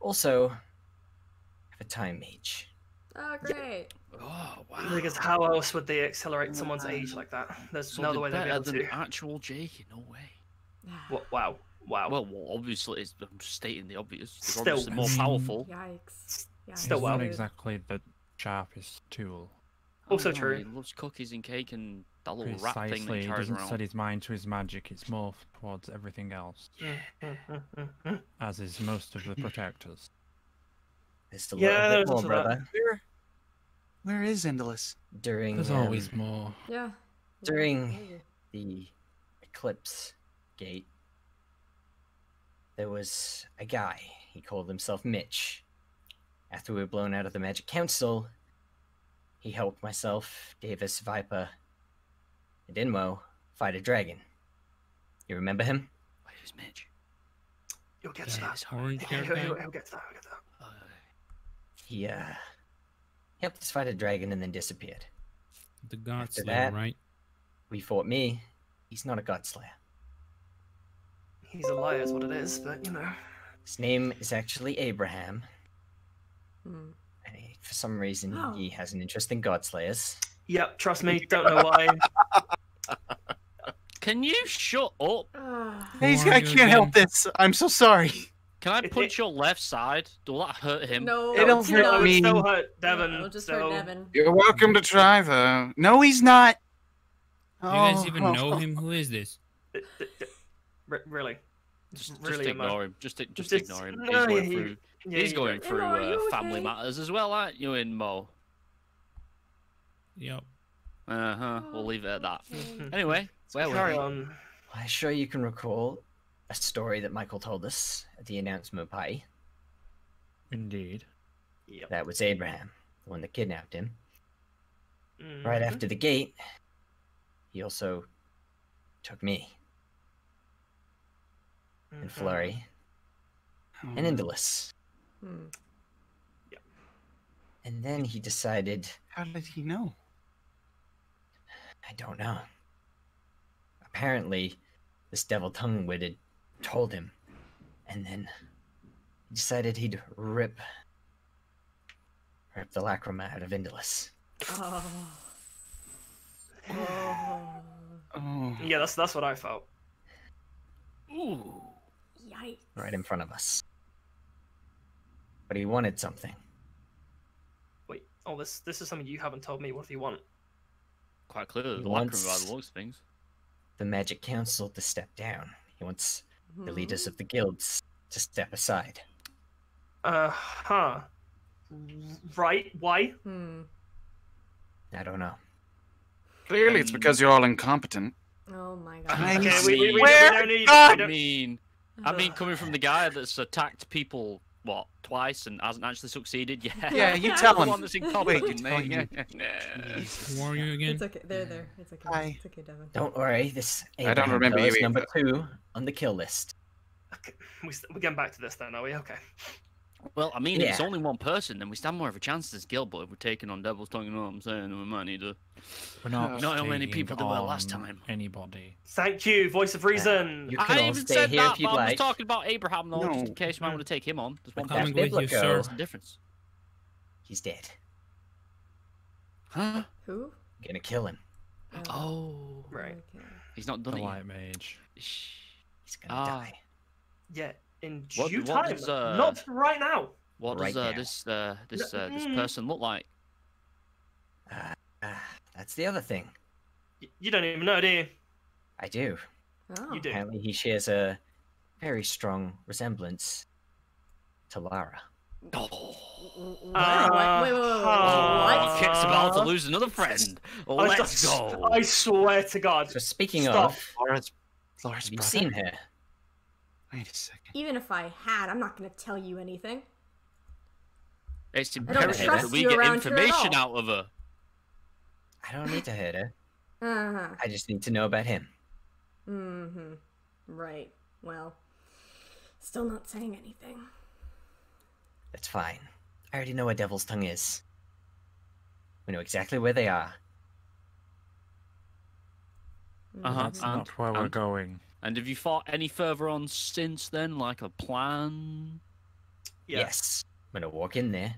Speaker 6: also have a time mage.
Speaker 4: Oh, great.
Speaker 8: Oh, wow.
Speaker 5: Because how else would they accelerate someone's age like that? There's
Speaker 8: So
Speaker 5: no other
Speaker 8: they're
Speaker 5: way they'd be
Speaker 8: better
Speaker 5: able
Speaker 8: than
Speaker 5: to.
Speaker 8: actual Jakey, no way.
Speaker 5: Wow. Wow.
Speaker 8: Well, obviously, I'm just stating the obvious. They're
Speaker 5: Still.
Speaker 8: obviously more
Speaker 7: Mm.
Speaker 8: powerful.
Speaker 4: Yikes. Yikes.
Speaker 5: Still
Speaker 7: He's
Speaker 5: well.
Speaker 7: not
Speaker 4: dude.
Speaker 7: exactly the sharpest tool.
Speaker 5: Also
Speaker 8: I don't know,
Speaker 5: true.
Speaker 8: He loves cookies and cake and that little rat thing that
Speaker 7: Precisely,
Speaker 8: he
Speaker 7: he
Speaker 8: carries
Speaker 7: doesn't
Speaker 8: around.
Speaker 7: set his mind to his magic, it's more towards everything else, as is most of the protectors.
Speaker 6: There's still
Speaker 5: Yeah,
Speaker 6: a
Speaker 5: there's
Speaker 6: bit more,
Speaker 5: also that.
Speaker 6: brother.
Speaker 3: Where is Indolus?
Speaker 6: During
Speaker 7: There's always more.
Speaker 4: Yeah.
Speaker 6: During the Eclipse Gate, there was a guy. He called himself Mitch. After we were blown out of the Magic Council, he helped myself, Davis, Viper, and Inmo fight a dragon. You remember him?
Speaker 8: Wait, who's Mitch?
Speaker 5: You'll get to
Speaker 7: Yeah,
Speaker 5: that.
Speaker 7: this orange
Speaker 5: He'll
Speaker 7: hair guy.
Speaker 5: get to that. He'll get to that.
Speaker 6: He helped us fight a dragon and then disappeared.
Speaker 7: The God
Speaker 6: After
Speaker 7: Slayer,
Speaker 6: that-
Speaker 7: right?
Speaker 6: We fought me. He's not a god slayer.
Speaker 5: He's a liar, is what it is, but you know.
Speaker 6: His name is actually Abraham.
Speaker 4: Hmm.
Speaker 6: And for some reason,
Speaker 4: Oh.
Speaker 6: he has an interest in god slayers.
Speaker 5: Yep, trust me, don't know why.
Speaker 8: Can you shut up?
Speaker 4: Ah.
Speaker 3: Guys,
Speaker 7: Who are
Speaker 3: I
Speaker 7: you
Speaker 3: can't help
Speaker 7: again?
Speaker 3: this. I'm so sorry.
Speaker 8: Can I
Speaker 5: It-
Speaker 8: punch your left side? Will that hurt him?
Speaker 4: No.
Speaker 3: It don't
Speaker 4: no,
Speaker 3: hurt
Speaker 5: No, it
Speaker 3: me.
Speaker 5: still hurt Devon.
Speaker 4: It'll just
Speaker 5: so...
Speaker 4: hurt Devin.
Speaker 3: You're welcome to try, though. No, he's not.
Speaker 7: Do you guys
Speaker 3: Oh,
Speaker 7: even
Speaker 3: oh,
Speaker 7: know
Speaker 3: oh.
Speaker 7: him? Who is this?
Speaker 5: Really?
Speaker 8: Just
Speaker 5: Really, Emma.
Speaker 8: ignore him. Just
Speaker 5: Just-
Speaker 8: ignore him.
Speaker 5: no,
Speaker 8: He's going
Speaker 5: yeah,
Speaker 8: through.
Speaker 5: Yeah,
Speaker 8: He's
Speaker 5: you
Speaker 8: going
Speaker 5: don't.
Speaker 8: through
Speaker 4: Emma, are you
Speaker 8: family
Speaker 4: okay?
Speaker 8: matters as well, aren't you, in Mo?
Speaker 7: Yep.
Speaker 8: Uh huh. We'll leave it at that.
Speaker 4: Okay.
Speaker 8: Anyway, where were
Speaker 5: Carry
Speaker 8: we?
Speaker 5: on.
Speaker 6: I'm sure you can recall a story that Michael told us at the announcement party.
Speaker 7: Indeed.
Speaker 5: Yep.
Speaker 6: That was Abraham, the one that kidnapped him.
Speaker 5: Mhm.
Speaker 6: Right after the gate, he also took me and
Speaker 5: Mhm.
Speaker 6: Flurry
Speaker 3: Oh,
Speaker 6: and Indolus.
Speaker 4: Hmm.
Speaker 6: And then he decided
Speaker 3: How did he know?
Speaker 6: I don't know. Apparently, this devil tongue-witted told him, and then he decided he'd rip the lacrima out of Indolus.
Speaker 4: Oh. Oh.
Speaker 3: Oh.
Speaker 5: Yeah, that's what I felt.
Speaker 8: Ooh.
Speaker 4: Yikes.
Speaker 6: Right in front of us. But he wanted something.
Speaker 5: Wait, oh, this is something you haven't told me. What do you want?
Speaker 8: Quite clearly,
Speaker 6: He
Speaker 8: the lacrima
Speaker 6: wants-
Speaker 8: by the looks of things.
Speaker 6: The Magic Council to step down. He wants the leaders of the guilds to step aside.
Speaker 5: Huh. Right? Why?
Speaker 6: I don't know.
Speaker 3: Clearly, it's because you're all incompetent.
Speaker 4: Oh my god.
Speaker 3: I
Speaker 5: Okay,
Speaker 3: see.
Speaker 5: we
Speaker 3: Where?
Speaker 5: don't need.
Speaker 3: God!
Speaker 5: We
Speaker 8: I
Speaker 5: don't,
Speaker 8: mean, coming from the guy that's attacked people, what, twice and hasn't actually succeeded? Yeah.
Speaker 3: Yeah, you tell
Speaker 8: The
Speaker 3: him.
Speaker 8: one that's
Speaker 3: Wait,
Speaker 8: incompetent,
Speaker 3: you tell
Speaker 8: mate.
Speaker 3: him.
Speaker 9: Who are you again?
Speaker 4: It's okay. They're there. It's okay.
Speaker 3: Hi.
Speaker 4: It's okay, Devin.
Speaker 6: Don't worry, this
Speaker 3: I don't
Speaker 6: Abraham
Speaker 3: remember
Speaker 6: fellow
Speaker 3: you
Speaker 6: is number
Speaker 3: either.
Speaker 6: 2 on the kill list.
Speaker 5: okay, we're getting back to this then, are we? Okay.
Speaker 8: Well, I mean, if it's
Speaker 6: Yeah.
Speaker 8: only one person, then we stand more of a chance as guild, but if we're taking on Devil's Tongue, you know what I'm saying? We might need to...
Speaker 7: We're not
Speaker 8: Not how many
Speaker 7: taking
Speaker 8: people there were last
Speaker 7: on
Speaker 8: time.
Speaker 7: Anybody.
Speaker 5: Thank you, voice of reason.
Speaker 6: You can
Speaker 8: I
Speaker 6: all
Speaker 8: even
Speaker 6: stay
Speaker 8: said
Speaker 6: here
Speaker 8: that,
Speaker 6: if you'd
Speaker 8: but I was
Speaker 6: like.
Speaker 8: talking about Abraham, though, just in
Speaker 3: No.
Speaker 8: case you might want to take him on. There's one
Speaker 6: But
Speaker 9: Coming
Speaker 6: that's
Speaker 9: with you,
Speaker 6: biblical.
Speaker 9: sir.
Speaker 8: What's the difference?
Speaker 6: He's dead.
Speaker 8: Huh?
Speaker 4: Who?
Speaker 6: I'm gonna kill him.
Speaker 8: Oh.
Speaker 5: Right.
Speaker 4: Okay.
Speaker 8: He's not
Speaker 7: The
Speaker 8: done it yet.
Speaker 7: White Mage.
Speaker 8: Shh.
Speaker 6: He's gonna
Speaker 8: Ah.
Speaker 6: die.
Speaker 5: Yeah, in
Speaker 8: What-
Speaker 5: due
Speaker 8: what
Speaker 5: time.
Speaker 8: does,
Speaker 5: Not right now.
Speaker 8: What
Speaker 6: Right
Speaker 8: does
Speaker 6: now.
Speaker 8: this
Speaker 5: Mm.
Speaker 8: person look like?
Speaker 6: That's the other thing.
Speaker 5: You don't even know, do you?
Speaker 6: I do.
Speaker 4: Oh.
Speaker 5: You do.
Speaker 6: Apparently, he shares a very strong resemblance to Lara.
Speaker 8: Oh.
Speaker 4: Wait.
Speaker 8: Oh,
Speaker 4: What?
Speaker 8: Kit's about to lose another friend. Let's go.
Speaker 5: I swear to God.
Speaker 6: So speaking
Speaker 5: Stop.
Speaker 6: of,
Speaker 3: Laura's
Speaker 6: have you
Speaker 3: brother.
Speaker 6: seen her?
Speaker 3: Wait a second.
Speaker 4: Even if I had, I'm not going to tell you anything.
Speaker 8: It's
Speaker 4: don't
Speaker 8: imperative
Speaker 4: trust
Speaker 8: that we
Speaker 4: you
Speaker 8: get
Speaker 4: around here at
Speaker 8: information
Speaker 4: all.
Speaker 8: out of her.
Speaker 6: I don't need to hurt her.
Speaker 4: Uh-huh.
Speaker 6: I just need to know about him.
Speaker 4: Mm-hmm. Right. Well, still not saying anything.
Speaker 6: That's fine. I already know where Devil's Tongue is. We know exactly where they are.
Speaker 8: Uh-huh.
Speaker 7: That's
Speaker 8: And-
Speaker 7: not where we're
Speaker 8: and-
Speaker 7: going.
Speaker 8: And have you fought any further on since then, like a plan?
Speaker 5: Yeah.
Speaker 6: Yes. I'm gonna walk in there,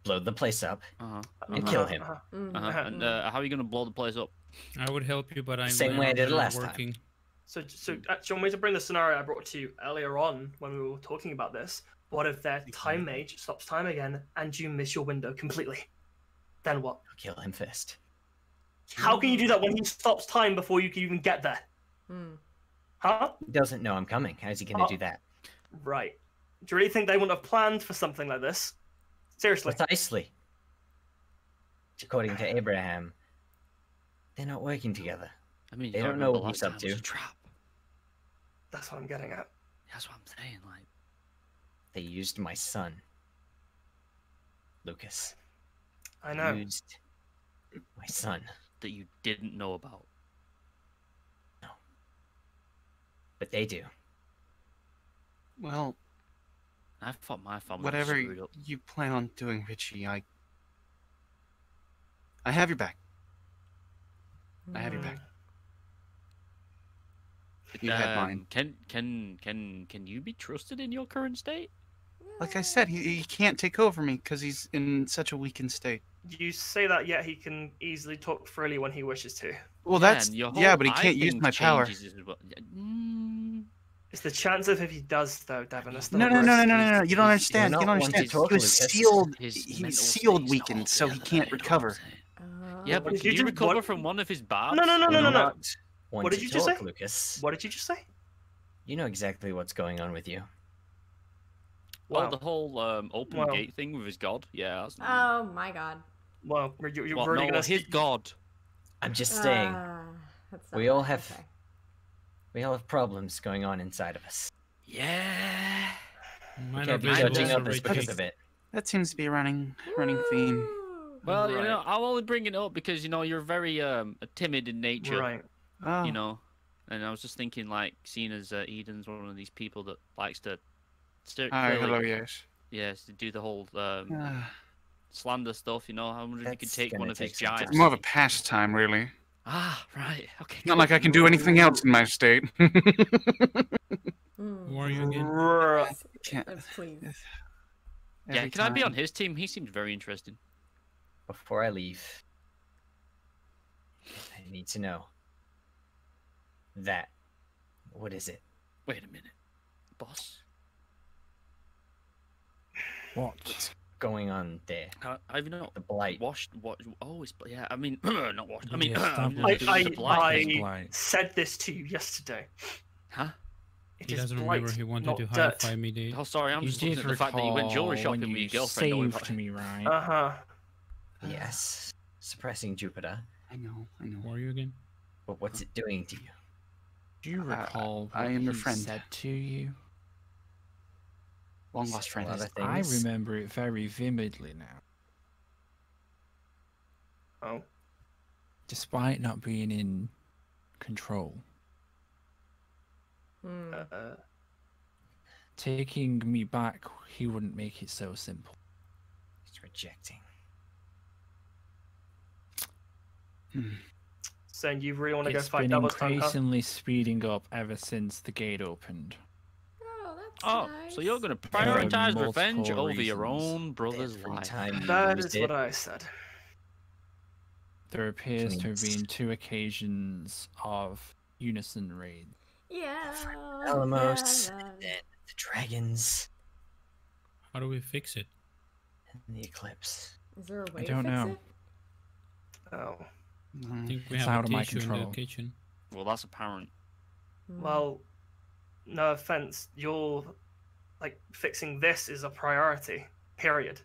Speaker 6: blow the place up,
Speaker 8: Uh-huh.
Speaker 6: and kill him.
Speaker 4: Mhm.
Speaker 8: Uh-huh. And how are you going to blow the place up?
Speaker 9: I would help you, but I'm
Speaker 6: Same way I did
Speaker 9: not
Speaker 6: last time.
Speaker 9: working.
Speaker 5: So, do you want me to bring the scenario I brought to you earlier on when we were talking about this? What if their time mage stops time again and you miss your window completely? Then what?
Speaker 6: I'll kill him first.
Speaker 5: How can you do that when he stops time before you can even get there?
Speaker 4: Mm.
Speaker 5: Huh?
Speaker 6: He doesn't know I'm coming. How's he gonna do that?
Speaker 5: Right. Do you really think they wouldn't have planned for something like this? Seriously.
Speaker 6: Precisely. According to Abraham, they're not working together.
Speaker 8: I mean,
Speaker 6: They
Speaker 8: you
Speaker 6: don't
Speaker 8: gotta
Speaker 6: know
Speaker 8: remember
Speaker 6: what he's
Speaker 8: last
Speaker 6: up
Speaker 8: time was
Speaker 6: to.
Speaker 8: a trap.
Speaker 5: That's what I'm getting at.
Speaker 8: That's what I'm saying. Like,
Speaker 6: They used my son, Lucas.
Speaker 5: I know.
Speaker 6: Used my son.
Speaker 8: that you didn't know about.
Speaker 6: But they do.
Speaker 3: Well,
Speaker 8: I thought my family was
Speaker 3: whatever
Speaker 8: screwed up.
Speaker 3: you plan on doing, Richie, I have your back. I have your back. You had mine.
Speaker 8: Can you be trusted in your current state?
Speaker 3: Like I said, he can't take over me because he's in such a weakened state.
Speaker 5: You say that, yet he can easily talk freely when he wishes to.
Speaker 3: Well,
Speaker 8: Yeah,
Speaker 3: that's
Speaker 8: and your
Speaker 3: yeah,
Speaker 8: whole
Speaker 3: but he
Speaker 8: eye
Speaker 3: can't use
Speaker 8: thing
Speaker 3: my power.
Speaker 8: changes as well.
Speaker 5: It's the chance of if he does, though, Devin. That's the
Speaker 3: No, no,
Speaker 5: worst.
Speaker 3: no, no, no, no, no! You don't
Speaker 8: He's-
Speaker 3: understand.
Speaker 6: not
Speaker 3: You don't
Speaker 6: one to
Speaker 3: understand.
Speaker 6: talk,
Speaker 3: He was
Speaker 6: Lucas.
Speaker 3: sealed.
Speaker 8: His
Speaker 3: He was
Speaker 8: mental
Speaker 3: sealed,
Speaker 8: state's
Speaker 3: weakened,
Speaker 8: not
Speaker 3: so he
Speaker 8: altogether
Speaker 3: can't
Speaker 8: there, you know
Speaker 3: recover.
Speaker 8: what I'm saying?
Speaker 4: Oh.
Speaker 8: Yeah, but
Speaker 5: What
Speaker 8: can
Speaker 5: did
Speaker 8: you
Speaker 5: you-
Speaker 8: recover
Speaker 5: what-
Speaker 8: from one of his barbs?
Speaker 5: No, no, no, no, no, no.
Speaker 6: Not one
Speaker 5: What did
Speaker 6: to
Speaker 5: you just
Speaker 6: talk,
Speaker 5: say?
Speaker 6: Lucas.
Speaker 5: What did you just say?
Speaker 6: You know exactly what's going on with you.
Speaker 8: Well,
Speaker 5: Wow.
Speaker 8: the whole open
Speaker 5: Wow.
Speaker 8: gate thing with his god. Yeah. That's...
Speaker 4: Oh my god.
Speaker 5: Well, you're
Speaker 8: What,
Speaker 5: really
Speaker 8: no,
Speaker 5: gonna
Speaker 8: his god.
Speaker 6: I'm just saying,
Speaker 4: That's
Speaker 6: we
Speaker 4: not
Speaker 6: all
Speaker 4: right,
Speaker 6: have-
Speaker 4: okay.
Speaker 6: we all have problems going on inside of us.
Speaker 8: Yeah.
Speaker 6: We
Speaker 9: Mine are
Speaker 6: can't be
Speaker 9: visible,
Speaker 6: judging
Speaker 9: so
Speaker 6: others because
Speaker 9: Richie.
Speaker 6: of it.
Speaker 3: That seems to be a running theme.
Speaker 4: Woo!
Speaker 8: Well, you
Speaker 5: Right.
Speaker 8: know, I'll only bring it up because you know you're very timid in nature.
Speaker 5: Right.
Speaker 3: Oh,
Speaker 8: You know, and I was just thinking, like, seeing as Eden's one of these people that likes to,
Speaker 3: Hi,
Speaker 8: clearly-
Speaker 3: hello, yes.
Speaker 8: yes, to do the whole
Speaker 3: Uh,
Speaker 8: slander stuff. You know, I wonder if you could
Speaker 6: That's
Speaker 8: take one
Speaker 6: gonna
Speaker 8: of his
Speaker 6: take some
Speaker 8: giants.
Speaker 3: it's more of a pastime, really.
Speaker 8: Ah, right. Okay.
Speaker 3: Not like I can do anything else in my state.
Speaker 9: Who are you again?
Speaker 3: Can't-
Speaker 4: Please.
Speaker 8: Yeah,
Speaker 3: Every
Speaker 8: can I be on
Speaker 3: time.
Speaker 8: his team? He seems very interesting.
Speaker 6: Before I leave, I need to know that. What is it?
Speaker 8: Wait a minute, boss.
Speaker 7: What?
Speaker 6: Going on there?
Speaker 8: I've not
Speaker 6: The blight.
Speaker 8: washed. What? Oh, it's yeah. I mean, not washed. I mean,
Speaker 7: Yeah,
Speaker 8: the blight.
Speaker 7: Blight.
Speaker 5: said this to you yesterday.
Speaker 8: Huh?
Speaker 5: It
Speaker 9: He
Speaker 5: is
Speaker 9: doesn't
Speaker 5: blight,
Speaker 9: remember he wanted
Speaker 5: not
Speaker 9: to
Speaker 5: dirt.
Speaker 9: high-five me, dude.
Speaker 8: Oh, sorry. I'm
Speaker 7: You
Speaker 8: just looking
Speaker 7: did
Speaker 8: at the fact that you went jewelry
Speaker 7: recall
Speaker 8: shopping
Speaker 7: when
Speaker 8: with your
Speaker 7: you
Speaker 8: girlfriend. Don't worry
Speaker 7: saved
Speaker 8: about it.
Speaker 7: me, right?
Speaker 5: Uh-huh.
Speaker 6: Yes. Suppressing Jupiter.
Speaker 3: I know.
Speaker 9: Who are you again?
Speaker 6: But what's it doing to you?
Speaker 7: Do you recall
Speaker 3: I
Speaker 7: what
Speaker 3: am your
Speaker 7: he
Speaker 3: friend.
Speaker 7: said to you?
Speaker 3: Long lost friend.
Speaker 6: Other
Speaker 7: I
Speaker 6: things?
Speaker 7: remember it very vividly now.
Speaker 5: Oh.
Speaker 7: Despite not being in control,
Speaker 4: Hmm.
Speaker 7: taking me back, he wouldn't make it so simple.
Speaker 6: He's rejecting.
Speaker 5: Saying you really want to go
Speaker 7: It's
Speaker 5: fight
Speaker 7: been
Speaker 5: Devil's Tongue, huh?
Speaker 7: increasingly speeding up ever since the gate opened.
Speaker 4: Oh, that's
Speaker 8: Oh,
Speaker 4: nice.
Speaker 8: so you're going to
Speaker 7: There are
Speaker 8: prioritize revenge
Speaker 7: multiple
Speaker 8: over your
Speaker 7: reasons.
Speaker 8: own brother's
Speaker 6: Every
Speaker 8: life?
Speaker 6: time you
Speaker 5: That
Speaker 6: used
Speaker 5: is what
Speaker 6: it,
Speaker 5: I said.
Speaker 7: There appears to have
Speaker 6: means-
Speaker 7: been 2 occasions of unison raid.
Speaker 4: Yeah.
Speaker 6: Alamos,
Speaker 4: yeah,
Speaker 6: and then the dragons,
Speaker 9: How do we fix it?
Speaker 6: and the eclipse.
Speaker 4: Is there a way
Speaker 7: I
Speaker 4: to
Speaker 7: don't
Speaker 4: fix
Speaker 7: know.
Speaker 4: it?
Speaker 5: Oh.
Speaker 9: I think we
Speaker 7: It's
Speaker 9: have
Speaker 7: out
Speaker 9: a
Speaker 7: of my
Speaker 9: tissue in the
Speaker 7: control.
Speaker 9: kitchen.
Speaker 8: Well, that's apparent.
Speaker 4: Hmm.
Speaker 5: Well, no offense, you're like fixing this is a priority. Period.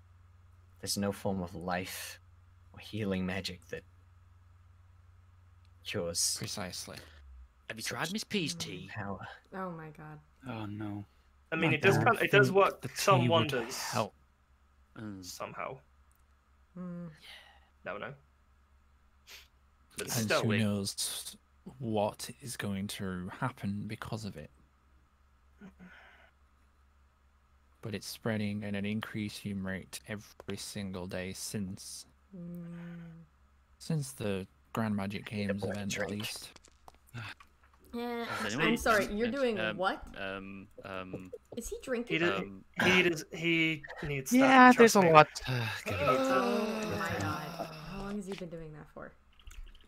Speaker 6: There's no form of life or healing magic that cures
Speaker 7: Precisely.
Speaker 8: Have you tried Miss P's tea?
Speaker 6: power.
Speaker 4: Oh my god.
Speaker 3: Oh no.
Speaker 5: I mean,
Speaker 7: I
Speaker 5: it does
Speaker 7: don't
Speaker 5: it does
Speaker 7: think
Speaker 5: work
Speaker 7: the tea
Speaker 5: some
Speaker 7: would
Speaker 5: wonders
Speaker 7: help.
Speaker 5: somehow.
Speaker 4: Hmm.
Speaker 5: Never know. But
Speaker 7: And
Speaker 5: still,
Speaker 7: who knows what is going to happen because of it. But it's spreading at an increasing rate every single day since the Grand Magic Games
Speaker 6: boy
Speaker 7: event, at
Speaker 6: drink.
Speaker 7: least.
Speaker 4: Yeah.
Speaker 8: Does
Speaker 4: I'm
Speaker 8: anyone-
Speaker 4: sorry, you're doing
Speaker 8: um,
Speaker 4: what?
Speaker 8: Um,
Speaker 4: Is he
Speaker 5: he
Speaker 4: drinking?
Speaker 5: does, he needs that.
Speaker 3: Yeah, there's
Speaker 5: trust
Speaker 3: a
Speaker 5: me.
Speaker 3: lot to go
Speaker 4: Oh my god. How long has he been doing that for?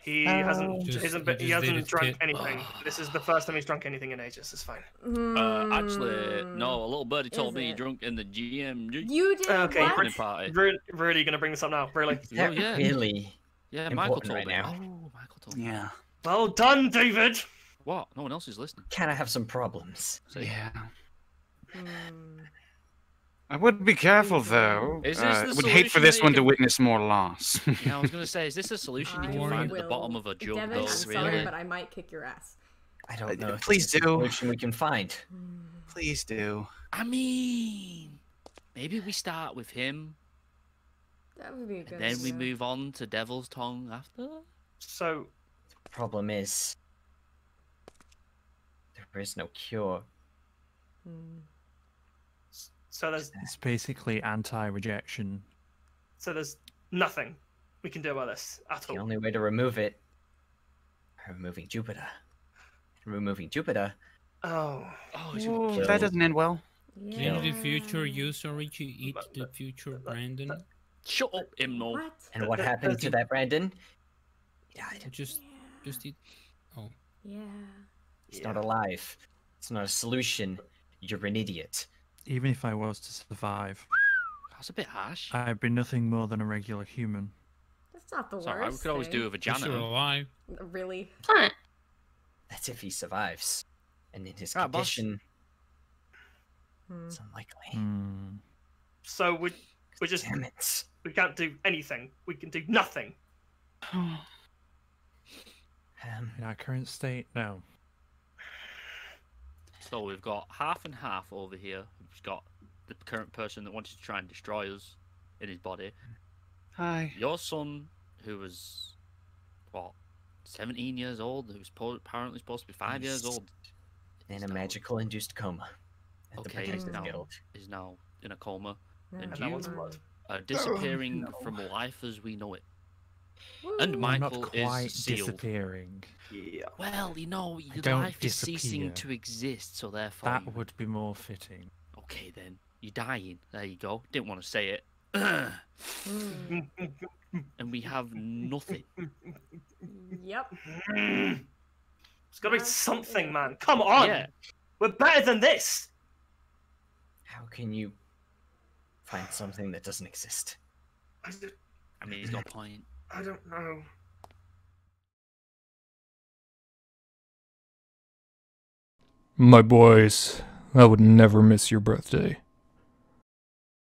Speaker 5: He hasn't
Speaker 9: Just-
Speaker 5: isn't
Speaker 9: he
Speaker 5: he
Speaker 9: just did
Speaker 5: hasn't
Speaker 9: his
Speaker 5: drunk
Speaker 9: tit.
Speaker 5: anything. This is the first time he's drunk anything in ages. It's fine.
Speaker 8: Actually, no. A little birdie told
Speaker 4: Is
Speaker 8: me he
Speaker 4: it?
Speaker 8: drunk in the GMG
Speaker 4: You did
Speaker 5: Okay,
Speaker 4: what?
Speaker 8: opening party.
Speaker 5: Really gonna bring this up now? Really?
Speaker 6: Is that
Speaker 8: Oh, yeah.
Speaker 6: really?
Speaker 8: Yeah, Michael
Speaker 6: important
Speaker 8: told
Speaker 6: right
Speaker 8: me.
Speaker 6: now.
Speaker 8: Oh, Michael told me.
Speaker 3: Yeah.
Speaker 5: Well done, David.
Speaker 8: What? No one else is listening.
Speaker 6: Can I have some problems?
Speaker 8: See?
Speaker 3: Yeah.
Speaker 4: Hmm.
Speaker 3: I would be careful though.
Speaker 8: Is this the
Speaker 3: would hate for
Speaker 8: solution
Speaker 3: this
Speaker 8: that
Speaker 3: one
Speaker 8: you
Speaker 3: to
Speaker 8: can-
Speaker 3: witness more loss.
Speaker 8: Yeah, I was gonna say, is this a solution you
Speaker 4: I
Speaker 8: can find at the
Speaker 4: will-
Speaker 8: bottom of a jug?
Speaker 4: Devin,
Speaker 8: though,
Speaker 4: I'm sorry,
Speaker 8: really?
Speaker 4: but I might kick your ass.
Speaker 6: I don't know. If
Speaker 3: please
Speaker 6: this is a
Speaker 3: do.
Speaker 6: solution we can find.
Speaker 3: Please do.
Speaker 8: I mean, maybe we start with him,
Speaker 4: That would be a good
Speaker 8: and then we
Speaker 4: idea.
Speaker 8: move on to Devil's Tongue after.
Speaker 5: So
Speaker 6: Problem is, there is no cure.
Speaker 4: Hmm.
Speaker 5: so there's
Speaker 7: It's basically anti-rejection.
Speaker 5: nothing we can do about this at
Speaker 6: The
Speaker 5: all.
Speaker 6: only way to remove it, removing Jupiter. Removing Jupiter.
Speaker 5: Oh,
Speaker 8: Oh,
Speaker 3: Ooh, that doesn't end well.
Speaker 4: Yeah.
Speaker 9: Did the future you, Sorichi, eat the future Brandon?
Speaker 8: shut up, Hymnal.
Speaker 4: What?
Speaker 6: And what happened to that Brandon? He died.
Speaker 9: Just eat. Oh,
Speaker 4: Yeah.
Speaker 6: He's not alive. It's not a solution. You're an idiot.
Speaker 7: Even if I was to survive,
Speaker 8: That's a bit harsh.
Speaker 7: I'd be nothing more than a regular human.
Speaker 4: That's not the
Speaker 8: Sorry, we
Speaker 4: worst.
Speaker 8: could always do with a
Speaker 9: you're still
Speaker 8: janitor.
Speaker 9: alive.
Speaker 4: Really?
Speaker 6: That's if he survives. And in his
Speaker 8: Right, boss.
Speaker 6: condition,
Speaker 4: Hmm.
Speaker 6: it's unlikely.
Speaker 7: Hmm.
Speaker 5: so we're just
Speaker 6: Damn it.
Speaker 5: we can't do anything. We can do nothing.
Speaker 7: In our current state, no.
Speaker 8: So we've got half and half over here. We've got the current person that wanted to try and destroy us in his body.
Speaker 3: Hi.
Speaker 8: Your son, who was, what, 17 years old, who was apparently supposed to be 5 years old,
Speaker 6: In a magical induced coma. At
Speaker 8: Okay,
Speaker 6: the Protective
Speaker 8: now-
Speaker 6: Guild.
Speaker 8: is now in a coma,
Speaker 4: No.
Speaker 8: and
Speaker 5: And that one's
Speaker 8: you
Speaker 5: blood.
Speaker 8: are disappearing from life as we know it. And
Speaker 7: I'm
Speaker 8: Michael
Speaker 7: not quite
Speaker 8: is sealed.
Speaker 7: disappearing.
Speaker 5: Yeah.
Speaker 8: Well, you know, your
Speaker 7: don't
Speaker 8: life is ceasing
Speaker 7: disappear.
Speaker 8: to exist, so therefore.
Speaker 7: That would be more fitting.
Speaker 8: Okay, then. You're dying. There you go. Didn't want to say it. And we have nothing.
Speaker 4: Yep.
Speaker 5: It's gotta be something, man. Come on!
Speaker 8: Yeah.
Speaker 5: We're better than this!
Speaker 6: How can you find something that doesn't exist?
Speaker 8: I mean, he's got a point.
Speaker 5: I don't know.
Speaker 10: My boys, I would never miss your birthday.